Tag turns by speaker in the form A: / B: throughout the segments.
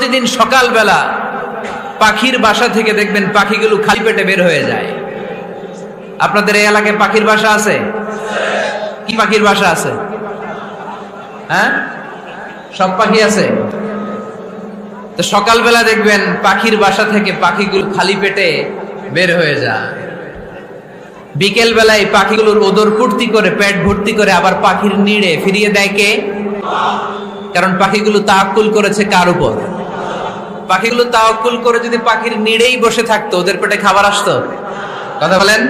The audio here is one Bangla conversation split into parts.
A: প্রতিদিন সকালবেলা পাখির বাসা থেকে দেখবেন পাখিগুলো খালি পেটে বের হয়ে যায়। আপনাদের এই এলাকায় পাখির বাসা আছে? কি পাখির বাসা আছে? হ্যাঁ, সব পাখি আছে। তো সকালবেলা দেখবেন পাখির বাসা থেকে পাখিগুলো খালি পেটে বের হয়ে যায়। বিকেল বেলায় পাখিগুলোর ওদর ফুর্তি করে পেট ভর্তি করে আবার পাখির নিড়ে ফিরিয়ে দেয় কে? কারণ পাখিগুলো তাওয়াক্কুল করেছে কার উপর? পাখিগুলো তাওয়াক্কুল করে যদি পাখির নিড়েই বসে থাকতো, ওদের পেটে খাবার আসতো? কথা বলেন।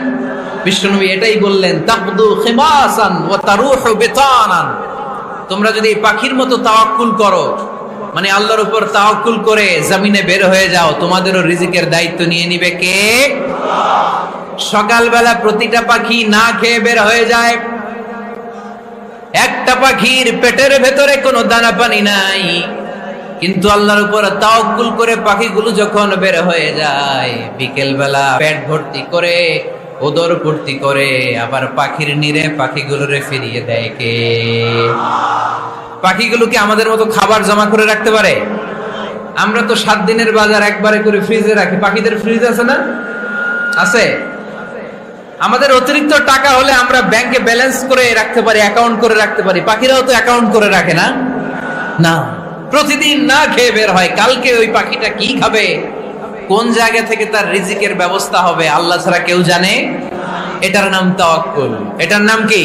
A: বিশ্বনবী এটাই বললেন, তাকদু খিমাসান ওয়া তারুহু বিতানান। তোমরা যদি পাখির মতো তাওয়াক্কুল করো, মানে আল্লাহর উপর তাওয়াক্কুল করে জমিনে বের হয়ে যাও, তোমাদেরও রিজিকের দায়িত্ব নিয়ে নিবে কে? সকালবেলা প্রতিটা পাখি না খেয়ে বের হয়ে যায়। একটা পাখির পেটের ভেতরে কোনো দানা পানি নাই, কিন্তু আল্লাহর উপর তাওয়াক্কুল করে পাখিগুলো যখন বের হয়ে যায়, বিকেল বেলা পেট ভর্তি করে ওদর ভর্তি করে আবার পাখির নিরে পাখিগুলোরে ফিরিয়ে দেয় কে? পাখিগুলো কি আমাদের মতো খাবার জমা করে রাখতে পারে? আমরা তো 7 দিনের বাজার একবারে করে ফ্রিজে রাখি। পাখিদের ফ্রিজ আছে না? আছে। আমাদের অতিরিক্ত টাকা হলে আমরা ব্যাংকে ব্যালেন্স করে রাখতে পারি, অ্যাকাউন্ট করে রাখতে পারি। পাখিরাও তো অ্যাকাউন্ট করে রাখে না? না, প্রতিদিন না খেয়ে বের হয়। কালকে ওই পাখিটা কি খাবে, কোন জায়গা থেকে তার রিজিকের ব্যবস্থা হবে, আল্লাহ ছাড়া কেউ জানে। এটার নাম তাওয়াক্কুল। এটার নাম কি?